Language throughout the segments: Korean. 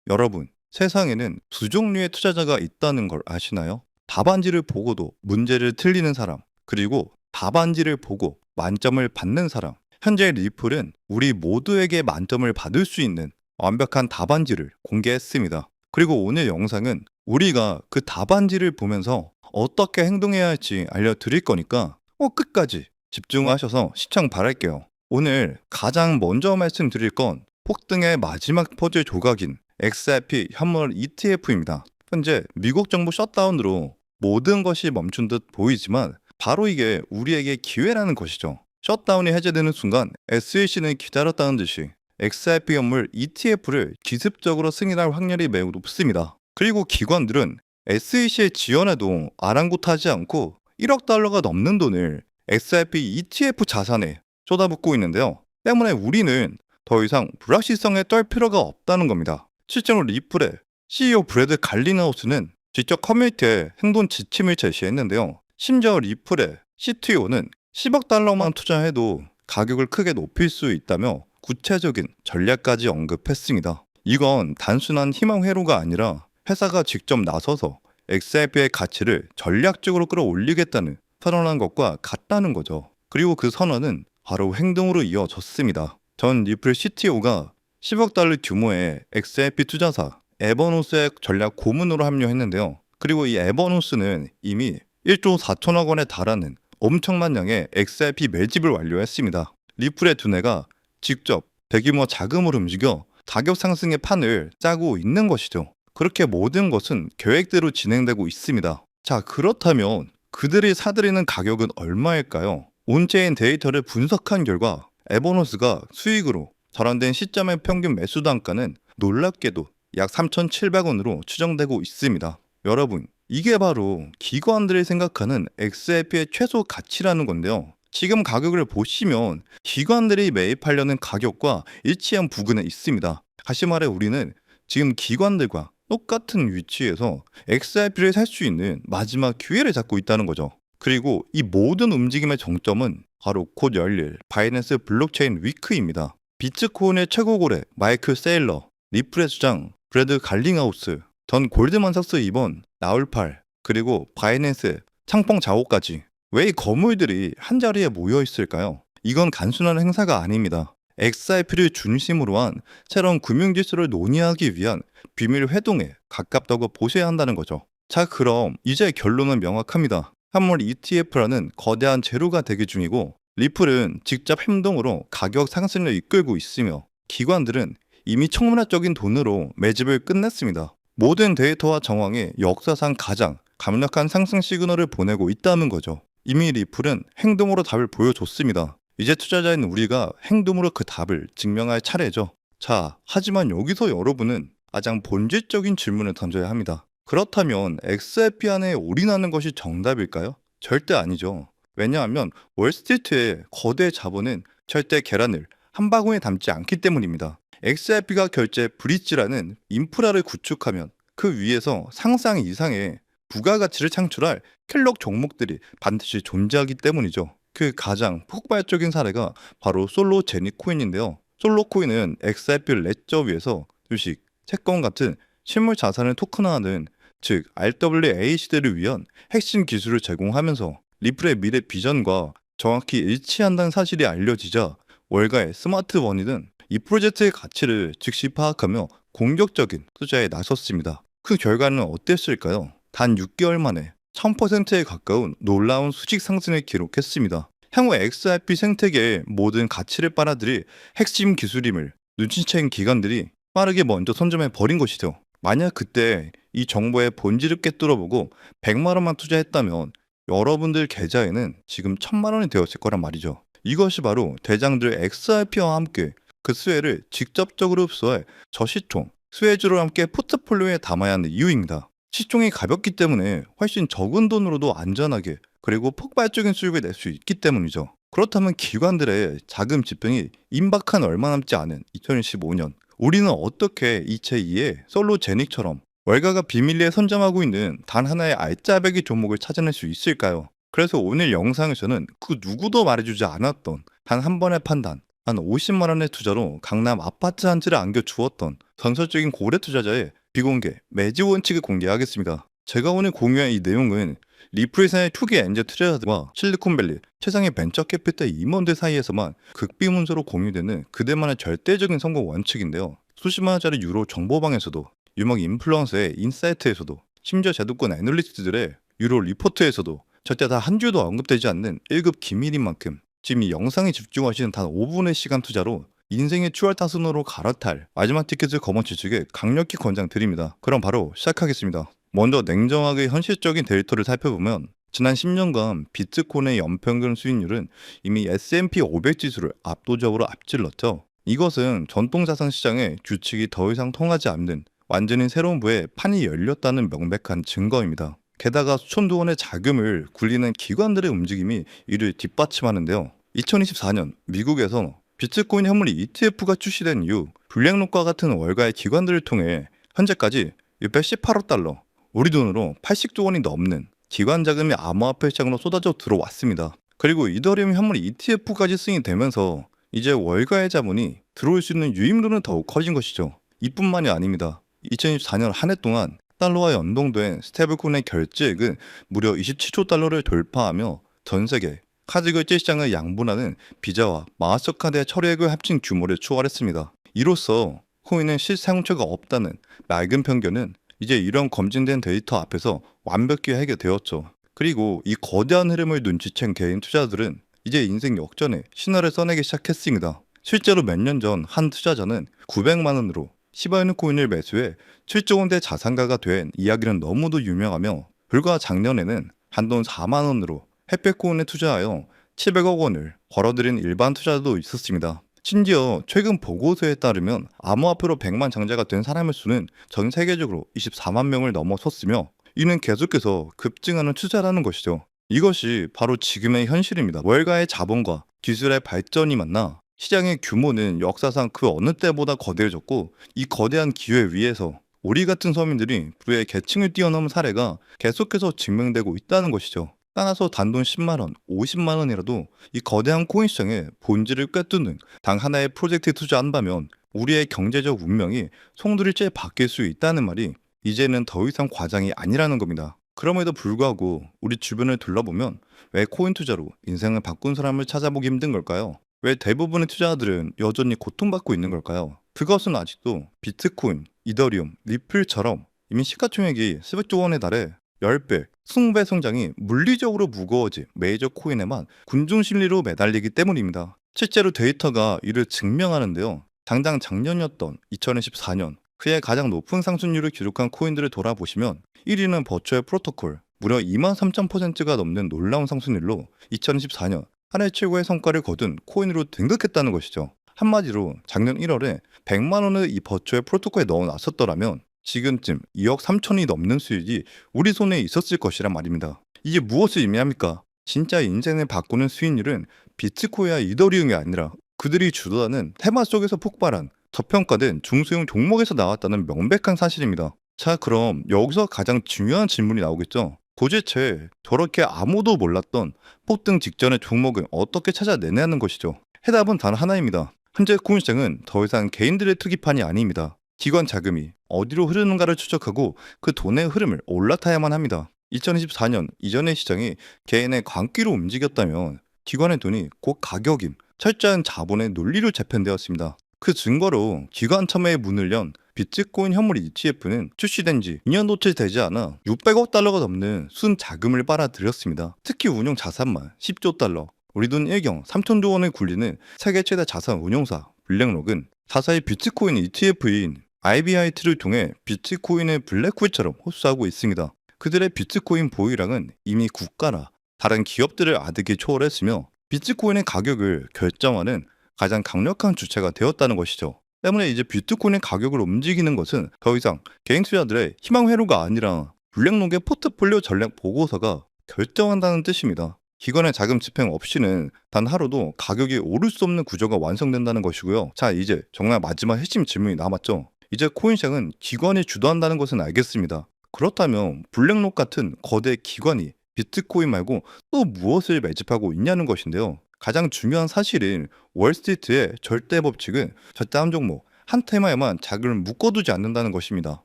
여러분, 세상에는 두 종류의 투자자가 있다는 걸 아시나요? 답안지를 보고도 문제를 틀리는 사람, 그리고 답안지를 보고 만점을 받는 사람. 현재 리플은 우리 모두에게 만점을 받을 수 있는 완벽한 답안지를 공개했습니다. 그리고 오늘 영상은 우리가 그 답안지를 보면서 어떻게 행동해야 할지 알려드릴 거니까 끝까지 집중하셔서 시청 바랄게요. 오늘 가장 먼저 말씀드릴 건 폭등의 마지막 퍼즐 조각인 XRP 현물 ETF입니다. 현재 미국 정부 셧다운으로 모든 것이 멈춘 듯 보이지만 바로 이게 우리에게 기회라는 것이죠. 셧다운이 해제되는 순간 SEC는 기다렸다는 듯이 XRP 현물 ETF를 기습적으로 승인할 확률이 매우 높습니다. 그리고 기관들은 SEC의 지원에도 아랑곳하지 않고 1억 달러가 넘는 돈을 XRP ETF 자산에 쏟아붓고 있는데요. 때문에 우리는 더 이상 불확실성에 떨 필요가 없다는 겁니다. 실제로 리플의 CEO 브래드 갈링하우스는 직접 커뮤니티에 행동 지침을 제시했는데요. 심지어 리플의 CTO는 10억 달러만 투자해도 가격을 크게 높일 수 있다며 구체적인 전략까지 언급했습니다. 이건 단순한 희망 회로가 아니라 회사가 직접 나서서 XRP의 가치를 전략적으로 끌어올리겠다는 선언한 것과 같다는 거죠. 그리고 그 선언은 바로 행동으로 이어졌습니다. 전 리플 CTO가 10억 달러 규모의 XRP 투자사 에버노스의 전략 고문으로 합류했는데요. 그리고 이 에버노스는 이미 1조 4천억 원에 달하는 엄청난 양의 XRP 매집을 완료했습니다. 리플의 두뇌가 직접 대규모 자금을 움직여 가격 상승의 판을 짜고 있는 것이죠. 그렇게 모든 것은 계획대로 진행되고 있습니다. 자, 그렇다면 그들이 사들이는 가격은 얼마일까요? 온체인 데이터를 분석한 결과 에버노스가 수익으로 전환된 시점의 평균 매수 단가는 놀랍게도 약 3,700원으로 추정되고 있습니다. 여러분, 이게 바로 기관들이 생각하는 XRP의 최소 가치라는 건데요. 지금 가격을 보시면 기관들이 매입하려는 가격과 일치한 부근에 있습니다. 다시 말해 우리는 지금 기관들과 똑같은 위치에서 XRP를 살 수 있는 마지막 기회를 잡고 있다는 거죠. 그리고 이 모든 움직임의 정점은 바로 곧 열릴 바이낸스 블록체인 위크입니다. 비트코인의 최고고래 마이클 세일러, 리플의 주장 브래드 갈링하우스, 전 골드만삭스 임원 나울팔, 그리고 바이낸스 창펑 자오까지 왜 이 거물들이 한자리에 모여 있을까요? 이건 단순한 행사가 아닙니다. XRP를 중심으로 한 새로운 금융지수를 논의하기 위한 비밀 회동에 가깝다고 보셔야 한다는 거죠. 자, 그럼 이제 결론은 명확합니다. 현물 ETF라는 거대한 재료가 대기 중이고 리플은 직접 행동으로 가격 상승을 이끌고 있으며 기관들은 이미 천문학적인 돈으로 매집을 끝냈습니다. 모든 데이터와 정황이 역사상 가장 강력한 상승 시그널을 보내고 있다는 거죠. 이미 리플은 행동으로 답을 보여줬습니다. 이제 투자자인 우리가 행동으로 그 답을 증명할 차례죠. 자, 하지만 여기서 여러분은 가장 본질적인 질문을 던져야 합니다. 그렇다면 XRP 안에 올인하는 것이 정답일까요? 절대 아니죠. 왜냐하면 월스트리트의 거대 자본은 절대 계란을 한 바구니에 담지 않기 때문입니다. XRP가 결제 브릿지라는 인프라를 구축하면 그 위에서 상상 이상의 부가가치를 창출할 킬럭 종목들이 반드시 존재하기 때문이죠. 그 가장 폭발적인 사례가 바로 솔로제니 코인인데요. 솔로 코인은 XRP 레저 위에서 주식, 채권 같은 실물 자산을 토큰화하는 즉 RWA 시대를 위한 핵심 기술을 제공하면서 리플의 미래 비전과 정확히 일치한다는 사실이 알려지자 월가의 스마트머니는 이 프로젝트의 가치를 즉시 파악하며 공격적인 투자에 나섰습니다. 그 결과는 어땠을까요? 단 6개월 만에 1000%에 가까운 놀라운 수직 상승을 기록했습니다. 향후 XRP 생태계의 모든 가치를 빨아들일 핵심 기술임을 눈치챈 기관들이 빠르게 먼저 선점해 버린 것이죠. 만약 그때 이 정보의 본질을 꿰뚫어보고 100만 원만 투자했다면 여러분들 계좌에는 지금 1000만 원이 되었을 거란 말이죠. 이것이 바로 대장들 XRP와 함께 그 수혜를 직접적으로 흡수할 저시총, 수혜주로 함께 포트폴리오에 담아야 하는 이유입니다. 시총이 가볍기 때문에 훨씬 적은 돈으로도 안전하게 그리고 폭발적인 수익을 낼 수 있기 때문이죠. 그렇다면 기관들의 자금 집행이 임박한 얼마 남지 않은 2015년 우리는 어떻게 이 제2의 솔로제닉처럼 월가가 비밀리에 선점하고 있는 단 하나의 알짜배기 종목을 찾아낼 수 있을까요? 그래서 오늘 영상에서는 그 누구도 말해주지 않았던 단 한 번의 판단, 한 50만 원의 투자로 강남 아파트 한 채를 안겨주었던 전설적인 고래 투자자의 비공개 매지 원칙을 공개하겠습니다. 제가 오늘 공유한 이 내용은 리플사의 투기 엔젤 투자자들과 실리콘밸리 최상의 벤처 캐피탈 임원들 사이에서만 극비문서로 공유되는 그들만의 절대적인 성공 원칙인데요. 수십만 원짜리 유로 정보방에서도, 유명 인플루언서의 인사이트에서도, 심지어 제도권 애널리스트들의 유로 리포트에서도 절대 다 한 줄도 언급되지 않는 1급 기밀인 만큼 지금 이 영상에 집중하시는 단 5분의 시간 투자로 인생의 추월타순으로 갈아탈 마지막 티켓을 거머쥐시길 강력히 권장드립니다. 그럼 바로 시작하겠습니다. 먼저 냉정하게 현실적인 데이터를 살펴보면 지난 10년간 비트코인의 연평균 수익률은 이미 S&P 500 지수를 압도적으로 앞질렀죠. 이것은 전통자산 시장의 규칙이 더 이상 통하지 않는 완전히 새로운 부에 판이 열렸다는 명백한 증거입니다. 게다가 수천조 원의 자금을 굴리는 기관들의 움직임이 이를 뒷받침하는데요. 2024년 미국에서 비트코인 현물 ETF가 출시된 이후 블랙록과 같은 월가의 기관들을 통해 현재까지 618억 달러, 우리 돈으로 80조 원이 넘는 기관 자금이 암호화폐 시장으로 쏟아져 들어왔습니다. 그리고 이더리움 현물 ETF까지 승인이 되면서 이제 월가의 자본이 들어올 수 있는 유입률은 더욱 커진 것이죠. 이뿐만이 아닙니다. 2024년 한 해 동안 달러와 연동된 스테이블코인의 결제액은 무려 27조 달러를 돌파하며 전 세계 카드 결제 시장을 양분하는 비자와 마스터카드의 처리액을 합친 규모를 초월했습니다. 이로써 코인은 실사용처가 없다는 맑은 편견은 이제 이런 검증된 데이터 앞에서 완벽히 해결되었죠. 그리고 이 거대한 흐름을 눈치챈 개인 투자자들은 이제 인생 역전의 신화를 써내기 시작했습니다. 실제로 몇 년 전 한 투자자는 900만 원으로 시바이누 코인을 매수해 7조 원대 자산가가 된 이야기는 너무도 유명하며, 불과 작년에는 한돈 4만 원으로 햇볕코인에 투자하여 700억 원을 벌어들인 일반 투자자도 있었습니다. 심지어 최근 보고서에 따르면 암호화폐로 100만 장자가 된 사람의 수는 전 세계적으로 24만 명을 넘어섰으며, 이는 계속해서 급증하는 추세라는 것이죠. 이것이 바로 지금의 현실입니다. 월가의 자본과 기술의 발전이 만나 시장의 규모는 역사상 그 어느 때보다 거대해졌고, 이 거대한 기회 위에서 우리 같은 서민들이 부의 계층을 뛰어넘은 사례가 계속해서 증명되고 있다는 것이죠. 따라서 단돈 10만원, 50만원이라도 이 거대한 코인 시장의 본질을 꿰뚫는 단 하나의 프로젝트에 투자한다면 우리의 경제적 운명이 송두리째 바뀔 수 있다는 말이 이제는 더 이상 과장이 아니라는 겁니다. 그럼에도 불구하고 우리 주변을 둘러보면 왜 코인 투자로 인생을 바꾼 사람을 찾아보기 힘든 걸까요? 왜 대부분의 투자자들은 여전히 고통받고 있는 걸까요? 그것은 아직도 비트코인, 이더리움, 리플처럼 이미 시가총액이 수백조 원에 달해 10배, 20배 성장이 물리적으로 무거워진 메이저 코인에만 군중심리로 매달리기 때문입니다. 실제로 데이터가 이를 증명하는데요. 당장 작년이었던 2024년 그의 가장 높은 상승률을 기록한 코인들을 돌아보시면 1위는 버추얼 프로토콜, 무려 23,000%가 넘는 놀라운 상승률로 2024년 한 해 최고의 성과를 거둔 코인으로 등극했다는 것이죠. 한마디로 작년 1월에 100만 원을 이 버추얼 프로토콜에 넣어놨었더라면 지금쯤 2억 3천이 넘는 수익이 우리 손에 있었을 것이란 말입니다. 이게 무엇을 의미합니까? 진짜 인생을 바꾸는 수익률은 비트코인과 이더리움이 아니라 그들이 주도하는 테마 속에서 폭발한 저평가된 중소형 종목에서 나왔다는 명백한 사실입니다. 자, 그럼 여기서 가장 중요한 질문이 나오겠죠. 도대체 저렇게 아무도 몰랐던 폭등 직전의 종목은 어떻게 찾아내냐는 것이죠. 해답은 단 하나입니다. 현재 코인 시장은 더 이상 개인들의 투기판이 아닙니다. 기관 자금이 어디로 흐르는가를 추적하고 그 돈의 흐름을 올라타야만 합니다. 2024년 이전의 시장이 개인의 광기로 움직였다면 기관의 돈이 곧 가격임, 철저한 자본의 논리로 재편되었습니다. 그 증거로 기관 참여에 문을 연 비트코인 현물 ETF는 출시된 지 2년도 채 되지 않아 600억 달러가 넘는 순 자금을 빨아들였습니다. 특히 운용 자산만 10조 달러, 우리 돈 1경 3천조 원을 굴리는 세계 최대 자산 운용사 블랙록은 사사의 비트코인 ETF인 IBIT를 통해 비트코인의 블랙홀처럼 흡수하고 있습니다. 그들의 비트코인 보유량은 이미 국가나 다른 기업들을 아득히 초월했으며 비트코인의 가격을 결정하는 가장 강력한 주체가 되었다는 것이죠. 때문에 이제 비트코인의 가격을 움직이는 것은 더 이상 개인 투자들의 희망 회로가 아니라 블랙록의 포트폴리오 전략 보고서가 결정한다는 뜻입니다. 기관의 자금 집행 없이는 단 하루도 가격이 오를 수 없는 구조가 완성된다는 것이고요. 자, 이제 정말 마지막 핵심 질문이 남았죠. 이제 코인 시장은 기관이 주도한다는 것은 알겠습니다. 그렇다면 블랙록 같은 거대 기관이 비트코인 말고 또 무엇을 매집하고 있냐는 것인데요. 가장 중요한 사실인 월스트리트의 절대 법칙은 절대 한 종목, 한 테마에만 자금을 묶어두지 않는다는 것입니다.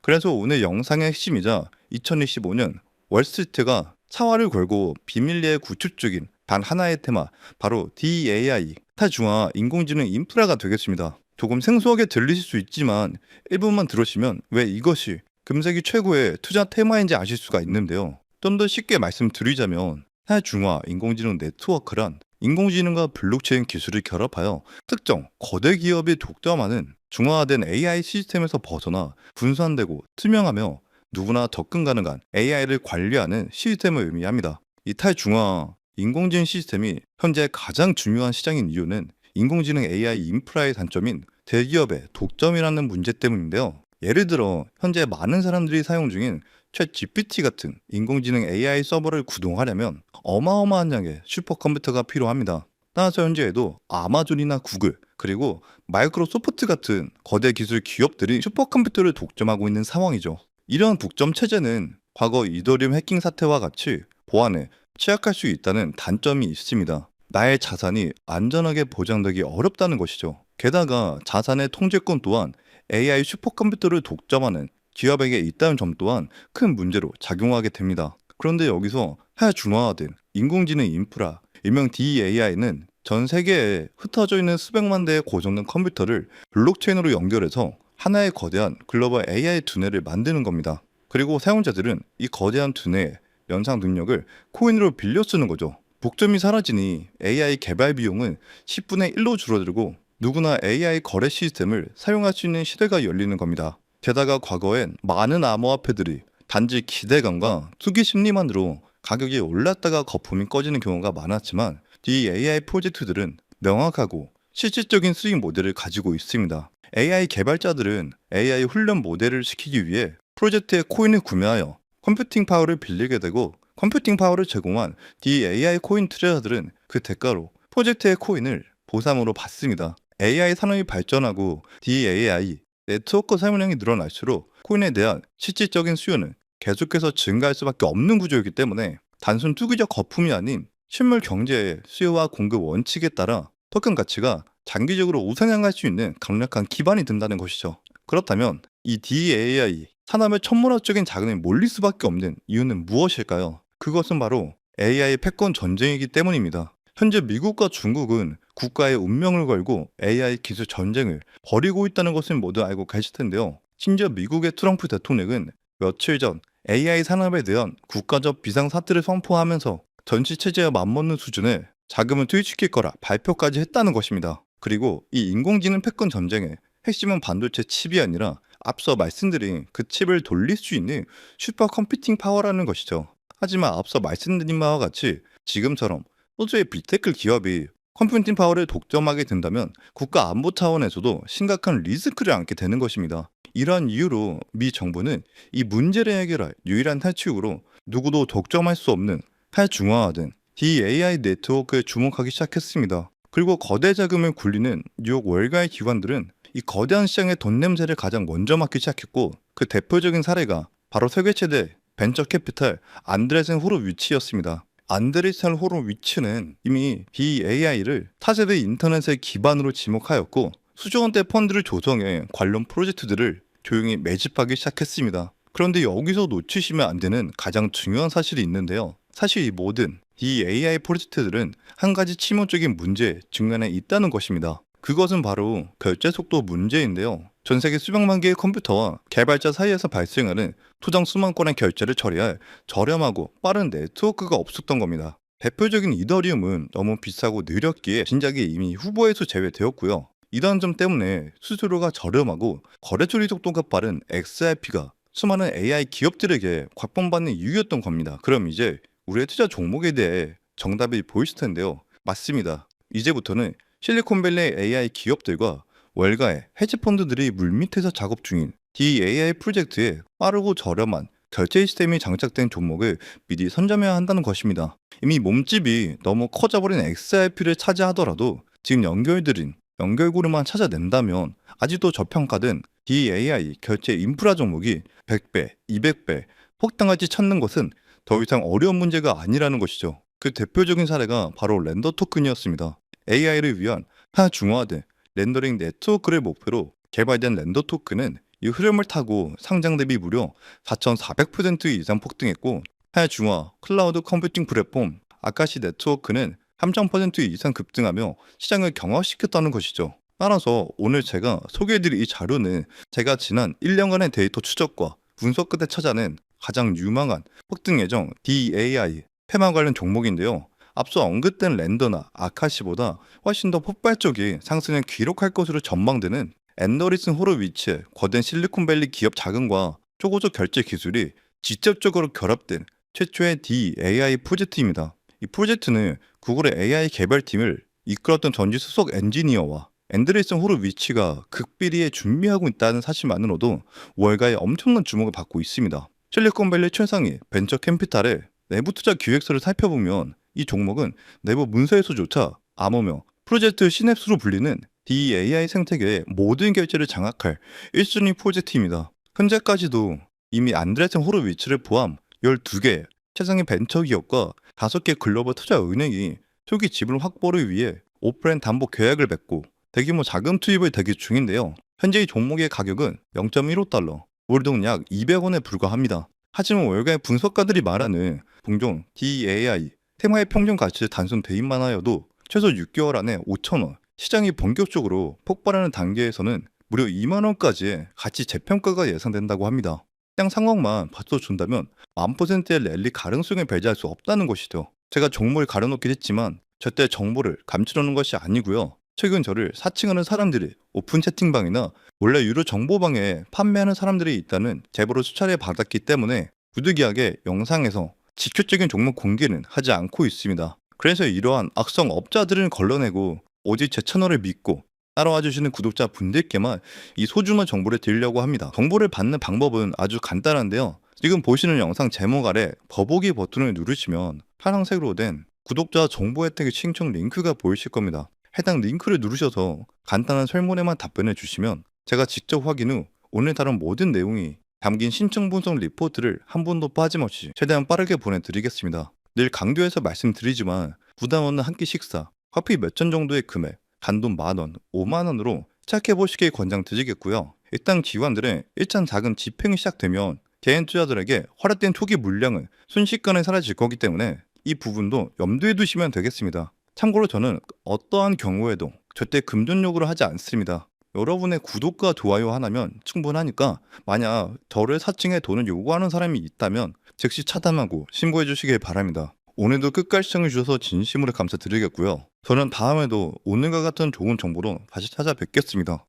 그래서 오늘 영상의 핵심이자 2025년 월스트리트가 사활을 걸고 비밀리에 구축 중인 단 하나의 테마, 바로 DAI, 타중화 인공지능 인프라가 되겠습니다. 조금 생소하게 들리실 수 있지만 일부만 들으시면 왜 이것이 금세기 최고의 투자 테마인지 아실 수가 있는데요. 좀 더 쉽게 말씀드리자면 타중화 인공지능 네트워크란 인공지능과 블록체인 기술을 결합하여 특정 거대 기업이 독점하는 중화된 AI 시스템에서 벗어나 분산되고 투명하며 누구나 접근 가능한 AI를 관리하는 시스템을 의미합니다. 이 탈중화 인공지능 시스템이 현재 가장 중요한 시장인 이유는 인공지능 AI 인프라의 단점인 대기업의 독점이라는 문제 때문인데요. 예를 들어 현재 많은 사람들이 사용 중인 챗 GPT 같은 인공지능 AI 서버를 구동하려면 어마어마한 양의 슈퍼컴퓨터가 필요합니다. 따라서 현재에도 아마존이나 구글, 그리고 마이크로소프트 같은 거대 기술 기업들이 슈퍼컴퓨터를 독점하고 있는 상황이죠. 이런 독점 체제는 과거 이더리움 해킹 사태와 같이 보안에 취약할 수 있다는 단점이 있습니다. 나의 자산이 안전하게 보장되기 어렵다는 것이죠. 게다가 자산의 통제권 또한 AI 슈퍼컴퓨터를 독점하는 기업에게 있다는 점 또한 큰 문제로 작용하게 됩니다. 그런데 여기서 하중화된 인공지능 인프라, 일명 DAI는 전 세계에 흩어져 있는 수백만 대의 고성능 컴퓨터를 블록체인으로 연결해서 하나의 거대한 글로벌 AI 두뇌를 만드는 겁니다. 그리고 사용자들은 이 거대한 두뇌의 연상 능력을 코인으로 빌려 쓰는 거죠. 독점이 사라지니 AI 개발 비용은 10분의 1로 줄어들고 누구나 AI 거래 시스템을 사용할 수 있는 시대가 열리는 겁니다. 게다가 과거엔 많은 암호화폐들이 단지 기대감과 투기 심리만으로 가격이 올랐다가 거품이 꺼지는 경우가 많았지만 이 AI 프로젝트들은 명확하고 실질적인 수익 모델을 가지고 있습니다. AI 개발자들은 AI 훈련 모델을 시키기 위해 프로젝트의 코인을 구매하여 컴퓨팅 파워를 빌리게 되고 컴퓨팅 파워를 제공한 DAI 코인 투자자들은 그 대가로 프로젝트의 코인을 보상으로 받습니다. AI 산업이 발전하고 DAI 네트워크 사용량이 늘어날수록 코인에 대한 실질적인 수요는 계속해서 증가할 수밖에 없는 구조이기 때문에 단순 투기적 거품이 아닌 실물 경제의 수요와 공급 원칙에 따라 토큰 가치가 장기적으로 우상향할 수 있는 강력한 기반이 된다는 것이죠. 그렇다면 이 DAI 산업의 천문학적인 자금이 몰릴 수밖에 없는 이유는 무엇일까요? 그것은 바로 AI 패권 전쟁이기 때문입니다. 현재 미국과 중국은 국가의 운명을 걸고 AI 기술 전쟁을 벌이고 있다는 것을 모두 알고 계실 텐데요. 심지어 미국의 트럼프 대통령은 며칠 전 AI 산업에 대한 국가적 비상사태를 선포하면서 전시 체제와 맞먹는 수준의 자금을 투입시킬 거라 발표까지 했다는 것입니다. 그리고 이 인공지능 패권 전쟁의 핵심은 반도체 칩이 아니라 앞서 말씀드린 그 칩을 돌릴 수 있는 슈퍼컴퓨팅 파워라는 것이죠. 하지만 앞서 말씀드린 바와 같이 지금처럼 호주의 빅테크 기업이 컴퓨팅 파워를 독점하게 된다면 국가 안보 차원에서도 심각한 리스크를 안게 되는 것입니다. 이러한 이유로 미 정부는 이 문제를 해결할 유일한 탈출구로 누구도 독점할 수 없는 탈중화화된 DAI 네트워크에 주목하기 시작했습니다. 그리고 거대 자금을 굴리는 뉴욕 월가의 기관들은 이 거대한 시장의 돈 냄새를 가장 먼저 맡기 시작했고 그 대표적인 사례가 바로 세계 최대 벤처 캐피탈 안드레센 호로위치였습니다. 안드레센 호로위치는 이미 DAI를 차세대 인터넷의 기반으로 지목하였고 수조 원대 펀드를 조성해 관련 프로젝트들을 조용히 매집하기 시작했습니다. 그런데 여기서 놓치시면 안 되는 가장 중요한 사실이 있는데요. 사실 이 모든 DAI 프로젝트들은 한 가지 치명적인 문제에 직면해 있다는 것입니다. 그것은 바로 결제 속도 문제인데요. 전 세계 수백만 개의 컴퓨터와 개발자 사이에서 발생하는 토장 수만 건의 결제를 처리할 저렴하고 빠른 네트워크가 없었던 겁니다. 대표적인 이더리움은 너무 비싸고 느렸기에 진작에 이미 후보에서 제외되었고요. 이런 점 때문에 수수료가 저렴하고 거래 처리 속도가 빠른 XRP가 수많은 AI 기업들에게 곽범받는 이유였던 겁니다. 그럼 이제 우리의 투자 종목에 대해 정답이 보이실 텐데요. 맞습니다. 이제부터는 실리콘밸리 AI 기업들과 월가의 헤지펀드들이 물밑에서 작업 중인 DAI 프로젝트에 빠르고 저렴한 결제 시스템이 장착된 종목을 미리 선점해야 한다는 것입니다. 이미 몸집이 너무 커져버린 XRP를 차지하더라도 지금 연결고리만 찾아낸다면 아직도 저평가된 DAI 결제 인프라 종목이 100배, 200배 폭등할지 찾는 것은 더 이상 어려운 문제가 아니라는 것이죠. 그 대표적인 사례가 바로 렌더 토큰이었습니다. AI를 위한 하중화된 렌더링 네트워크를 목표로 개발된 렌더 토큰은 이 흐름을 타고 상장 대비 무려 4,400% 이상 폭등했고, 하중화 클라우드 컴퓨팅 플랫폼 아카시 네트워크는 3,000% 이상 급등하며 시장을 경화시켰다는 것이죠. 따라서 오늘 제가 소개해드릴 이 자료는 제가 지난 1년간의 데이터 추적과 분석 끝에 찾아낸 가장 유망한 폭등 예정 DAI 테마 관련 종목인데요. 앞서 언급된 렌더나 아카시보다 훨씬 더 폭발적인 상승을 기록할 것으로 전망되는 앤더리슨 호로위츠의 거대 실리콘밸리 기업 자금과 초고속 결제 기술이 직접적으로 결합된 최초의 DAI 프로젝트입니다. 이 프로젝트는 구글의 AI 개발팀을 이끌었던 전직 수석 엔지니어와 앤드레슨 호로위치가 극비리에 준비하고 있다는 사실만으로도 월가의 엄청난 주목을 받고 있습니다. 실리콘밸리 최상위 벤처 캠피탈의 내부 투자 기획서를 살펴보면 이 종목은 내부 문서에서조차 암호명 프로젝트 시냅스로 불리는 DAI 생태계의 모든 결제를 장악할 1순위 프로젝트입니다. 현재까지도 이미 안드레슨 호로위츠를 포함 12개 최상위 벤처기업과 5개 글로벌 투자은행이 초기 지분 확보를 위해 오프라인 담보 계약을 맺고 대규모 자금 투입을 대기 중인데요. 현재 이 종목의 가격은 0.15달러, 우리 돈 약 200원에 불과합니다. 하지만 월가의 분석가들이 말하는 종종 DAI 테마의 평균 가치를 단순 대입만 하여도 최소 6개월 안에 5,000원, 시장이 본격적으로 폭발하는 단계에서는 무려 2만원까지의 가치 재평가가 예상된다고 합니다. 시장 상황만 받쳐준다면 10,000%의 랠리 가능성을 배제할 수 없다는 것이죠. 제가 종목을 가려놓긴 했지만 절대 정보를 감추려는 것이 아니고요. 최근 저를 사칭하는 사람들이 오픈 채팅방이나 원래 유료 정보방에 판매하는 사람들이 있다는 제보를 수차례 받았기 때문에 부득이하게 영상에서 직접적인 종목 공개는 하지 않고 있습니다. 그래서 이러한 악성 업자들을 걸러내고 오직 제 채널을 믿고 따라와 주시는 구독자 분들께만 이 소중한 정보를 드리려고 합니다. 정보를 받는 방법은 아주 간단한데요. 지금 보시는 영상 제목 아래 더보기 버튼을 누르시면 파란색으로 된 구독자 정보 혜택 신청 링크가 보이실 겁니다. 해당 링크를 누르셔서 간단한 설문에만 답변해 주시면 제가 직접 확인 후 오늘 다룬 모든 내용이 담긴 신청 분석 리포트를 한 번도 빠짐없이 최대한 빠르게 보내드리겠습니다. 늘 강조해서 말씀드리지만 부담 없는 한 끼 식사, 커피 몇 잔 정도의 금액, 단돈 10,000원, 50,000원으로 시작해보시길 권장드리겠고요. 일단 기관들의 일단 작은 집행이 시작되면 개인 투자들에게 허락된 초기 물량은 순식간에 사라질 거기 때문에 이 부분도 염두에 두시면 되겠습니다. 참고로 저는 어떠한 경우에도 절대 금전 요구를 하지 않습니다. 여러분의 구독과 좋아요 하나면 충분하니까 만약 저를 사칭해 돈을 요구하는 사람이 있다면 즉시 차단하고 신고해 주시길 바랍니다. 오늘도 끝까지 시청해 주셔서 진심으로 감사드리겠고요. 저는 다음에도 오늘과 같은 좋은 정보로 다시 찾아뵙겠습니다.